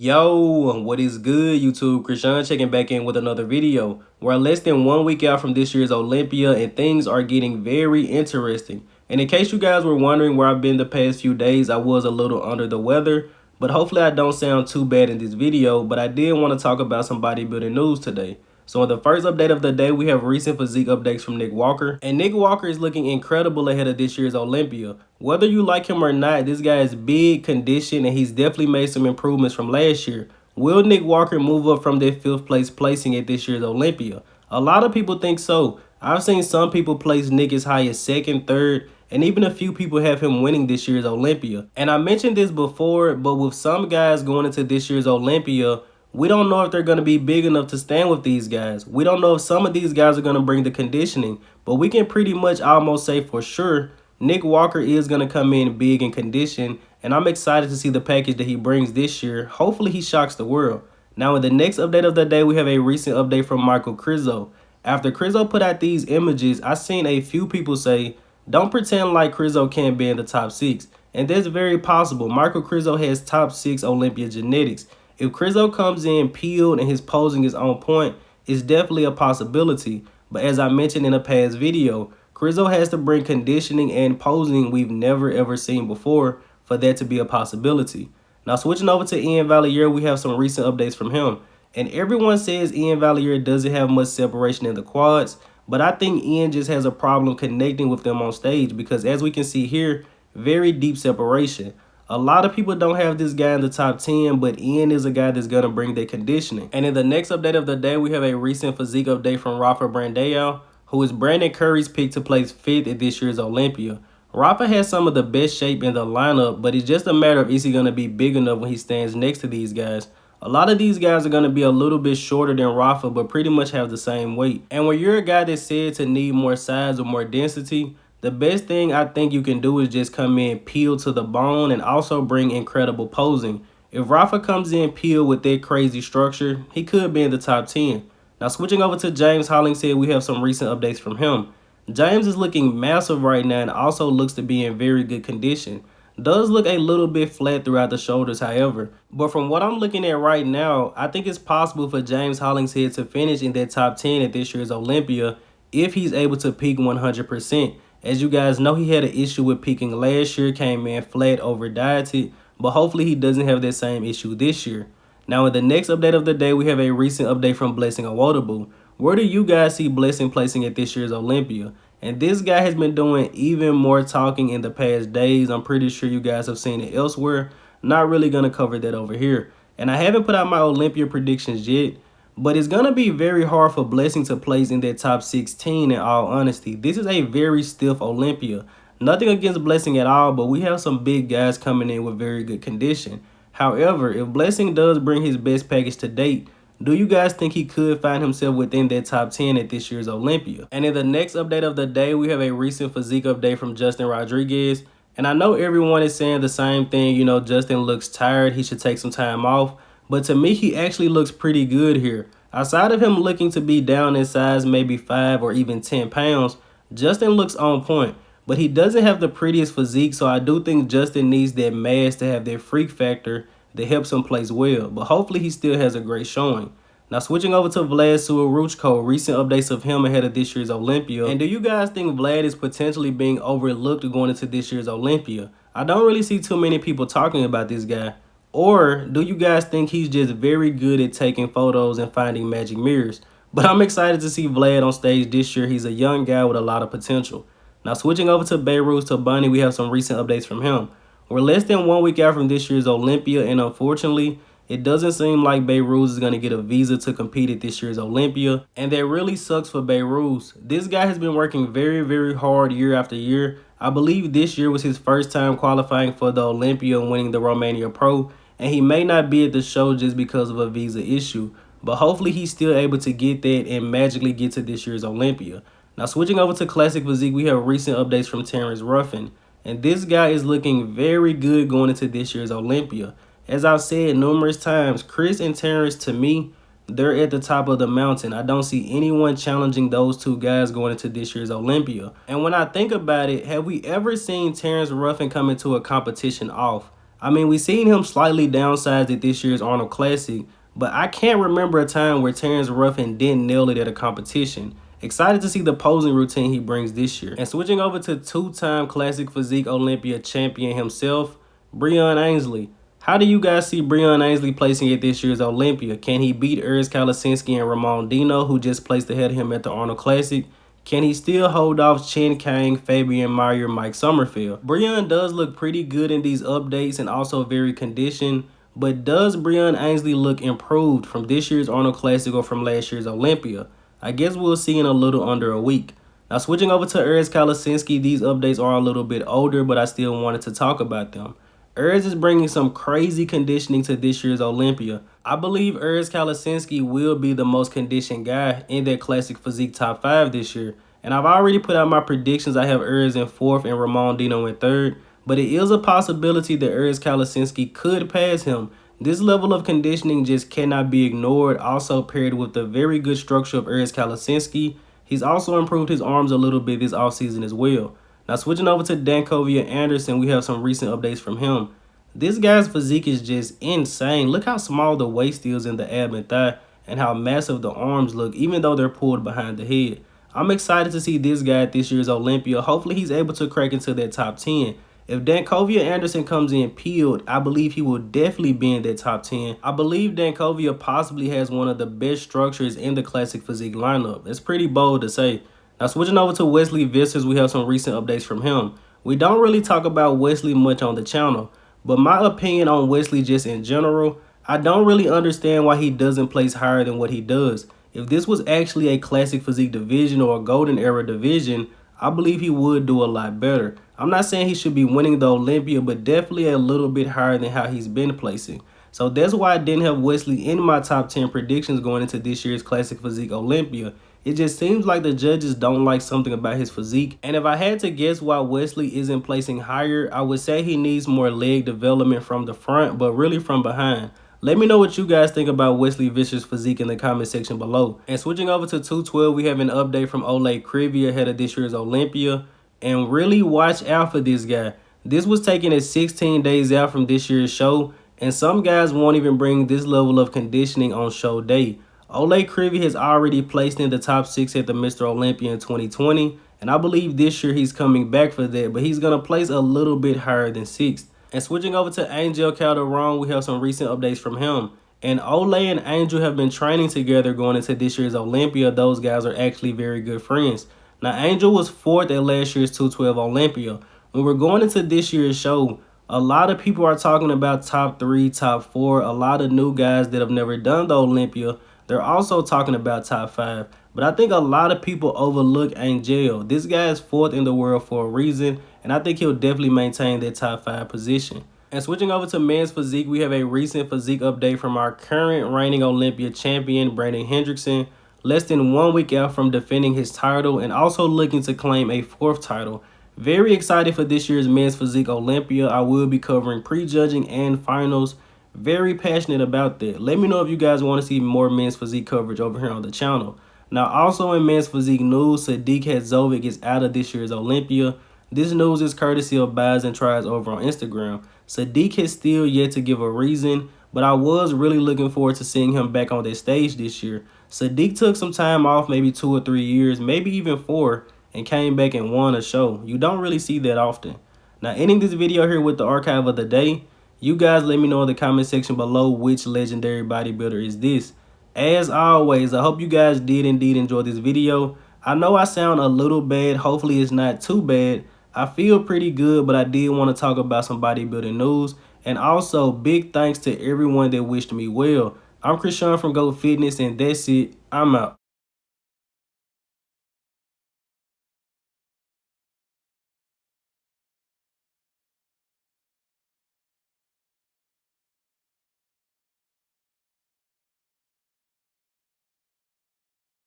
Yo, what is good, YouTube? Krishan checking back in with another video. We're less than 1 week out from this year's Olympia and things are getting very interesting. And in case you guys were wondering where I've been the past few days, I was a little under the weather, but hopefully I don't sound too bad in this video. But I did want to talk about some bodybuilding news today. So in the first update of the day, we have recent physique updates from Nick Walker. And Nick Walker is looking incredible ahead of this year's Olympia. Whether you like him or not, this guy is big, conditioned, and he's definitely made some improvements from last year. Will Nick Walker move up from that 5th place placing at this year's Olympia? A lot of people think so. I've seen some people place Nick as high as 2nd, 3rd, and even a few people have him winning this year's Olympia. And I mentioned this before, but with some guys going into this year's Olympia, we don't know if they're going to be big enough to stand with these guys. We don't know if some of these guys are going to bring the conditioning, but we can pretty much almost say for sure Nick Walker is going to come in big in condition, and I'm excited to see the package that he brings this year. Hopefully he shocks the world. Now in the next update of the day, we have a recent update from Michal Krizo. After Krizo put out these images, I seen a few people say, don't pretend like Krizo can't be in the top 6. And that's very possible. Michal Krizo has top 6 Olympia genetics. If Krizo comes in peeled and his posing is on point, it's definitely a possibility. But as I mentioned in a past video, Krizo has to bring conditioning and posing we've never ever seen before for that to be a possibility. Now switching over to Iain Valliere, we have some recent updates from him. And everyone says Iain Valliere doesn't have much separation in the quads, but I think Iain just has a problem connecting with them on stage because as we can see here, very deep separation. A lot of people don't have this guy in the top 10, but Iain is a guy that's going to bring their conditioning. And in the next update of the day, we have a recent physique update from Rafa Brandao, who is Brandon Curry's pick to place 5th at this year's Olympia. Rafa has some of the best shape in the lineup, but it's just a matter of is he going to be big enough when he stands next to these guys. A lot of these guys are going to be a little bit shorter than Rafa, but pretty much have the same weight. And when you're a guy that's said to need more size or more density, the best thing I think you can do is just come in peeled to the bone and also bring incredible posing. If Rafa comes in peeled with that crazy structure, he could be in the top 10. Now switching over to James Hollingshead, we have some recent updates from him. James is looking massive right now and also looks to be in very good condition. Does look a little bit flat throughout the shoulders, however. But from what I'm looking at right now, I think it's possible for James Hollingshead to finish in that top 10 at this year's Olympia if he's able to peak 100%. As you guys know, he had an issue with peaking last year, came in flat, over dieted, but hopefully he doesn't have that same issue this year. Now in the next update of the day, we have a recent update from Blessing Awodibu. Where do you guys see Blessing placing at this year's Olympia? And this guy has been doing even more talking in the past days. I'm pretty sure you guys have seen it elsewhere. Not really going to cover that over here. And I haven't put out my Olympia predictions yet, but it's going to be very hard for Blessing to place in that top 16 in all honesty. This is a very stiff Olympia. Nothing against Blessing at all, but we have some big guys coming in with very good condition. However, if Blessing does bring his best package to date, do you guys think he could find himself within that top 10 at this year's Olympia? And in the next update of the day, we have a recent physique update from Justin Rodriguez. And I know everyone is saying the same thing, you know, Justin looks tired, he should take some time off. But to me, he actually looks pretty good here. Outside of him looking to be down in size, maybe 5 or even 10 pounds, Justin looks on point. But he doesn't have the prettiest physique, so I do think Justin needs that mass to have that freak factor that helps him place well. But hopefully he still has a great showing. Now switching over to Vlad Suhoruchko, recent updates of him ahead of this year's Olympia. And do you guys think Vlad is potentially being overlooked going into this year's Olympia? I don't really see too many people talking about this guy. Or do you guys think he's just very good at taking photos and finding magic mirrors? But I'm excited to see Vlad on stage this year. He's a young guy with a lot of potential. Now switching over to Behrooz Tabani, we have some recent updates from him. We're less than 1 week out from this year's Olympia, and unfortunately, it doesn't seem like Behrooz is going to get a visa to compete at this year's Olympia, and that really sucks for Behrooz. This guy has been working very, very hard year after year. I believe this year was his first time qualifying for the Olympia and winning the Romania Pro, and he may not be at the show just because of a visa issue, but hopefully he's still able to get that and magically get to this year's Olympia. Now switching over to Classic Physique, we have recent updates from Terrence Ruffin. And this guy is looking very good going into this year's Olympia. As I've said numerous times, Chris and Terrence, to me, they're at the top of the mountain. I don't see anyone challenging those two guys going into this year's Olympia. And when I think about it, have we ever seen Terrence Ruffin come into a competition off? I mean, we seen him slightly downsized at this year's Arnold Classic, but I can't remember a time where Terrence Ruffin didn't nail it at a competition. Excited to see the posing routine he brings this year. And switching over to two-time Classic Physique Olympia champion himself, Breon Ansley. How do you guys see Breon Ansley placing at this year's Olympia? Can he beat Urs Kalecinski and Ramon Dino, who just placed ahead of him at the Arnold Classic? Can he still hold off Chen Kang, Fabian Meyer, Mike Sommerfeld? Breon does look pretty good in these updates and also very conditioned, but does Breon Ansley look improved from this year's Arnold Classic or from last year's Olympia? I guess we'll see in a little under a week. Now switching over to Urs Kalecinski, these updates are a little bit older, but I still wanted to talk about them. Urs is bringing some crazy conditioning to this year's Olympia. I believe Urs Kalecinski will be the most conditioned guy in that Classic Physique top 5 this year. And I've already put out my predictions. I have Urs in 4th and Ramon Dino in 3rd. But it is a possibility that Urs Kalecinski could pass him. This level of conditioning just cannot be ignored. Also paired with the very good structure of Urs Kalecinski, he's also improved his arms a little bit this offseason as well. Now switching over to Dancovea Anderson, we have some recent updates from him. This guy's physique is just insane. Look how small the waist is in the ab and thigh and how massive the arms look, even though they're pulled behind the head. I'm excited to see this guy at this year's Olympia. Hopefully he's able to crack into that top 10. If Dancovea Anderson comes in peeled, I believe he will definitely be in that top 10. I believe Dancovea possibly has one of the best structures in the Classic Physique lineup. It's pretty bold to say. Now switching over to Wesley Vissers, we have some recent updates from him. We don't really talk about Wesley much on the channel, but my opinion on Wesley just in general, I don't really understand why he doesn't place higher than what he does. If this was actually a Classic Physique division or a Golden Era division, I believe he would do a lot better. I'm not saying he should be winning the Olympia, but definitely a little bit higher than how he's been placing. So that's why I didn't have Wesley in my top 10 predictions going into this year's Classic Physique Olympia. It just seems like the judges don't like something about his physique. And if I had to guess why Wesley isn't placing higher, I would say he needs more leg development from the front, but really from behind. Let me know what you guys think about Wesley Vissers' physique in the comment section below. And switching over to 212, we have an update from Oleh Kryvyi ahead of this year's Olympia. And really watch out for this guy. This was taken at 16 days out from this year's show, and some guys won't even bring this level of conditioning on show day. Oleh Kryvyi has already placed in the top 6 at the Mr. Olympia in 2020, and I believe this year he's coming back for that, but he's going to place a little bit higher than 6th. And switching over to Angel Calderon, we have some recent updates from him. And Oleh and Angel have been training together going into this year's Olympia. Those guys are actually very good friends. Now, Angel was 4th at last year's 212 Olympia. When we're going into this year's show, a lot of people are talking about top 3, top 4. A lot of new guys that have never done the Olympia. They're also talking about top 5. But I think a lot of people overlook Angel. This guy is 4th in the world for a reason, and I think he'll definitely maintain that top 5 position. And switching over to men's physique, we have a recent physique update from our current reigning Olympia champion, Brandon Hendrickson. Less than 1 week out from defending his title and also looking to claim a 4th title. Very excited for this year's Men's Physique Olympia. I will be covering prejudging and finals. Very passionate about that. Let me know if you guys want to see more Men's Physique coverage over here on the channel. Now, also in Men's Physique news, Sadik Hadzovic is out of this year's Olympia. This news is courtesy of Buys and Tries over on Instagram. Sadik has still yet to give a reason, but I was really looking forward to seeing him back on that stage this year. Sadik took some time off, maybe 2 or 3 years, maybe even 4, and came back and won a show. You don't really see that often. Now, ending this video here with the archive of the day, you guys let me know in the comment section below which legendary bodybuilder is this. As always, I hope you guys did indeed enjoy this video. I know I sound a little bad. Hopefully it's not too bad. I feel pretty good, but I did want to talk about some bodybuilding news. And also, big thanks to everyone that wished me well. I'm Krishan from Go Fitness, and that's it. I'm out.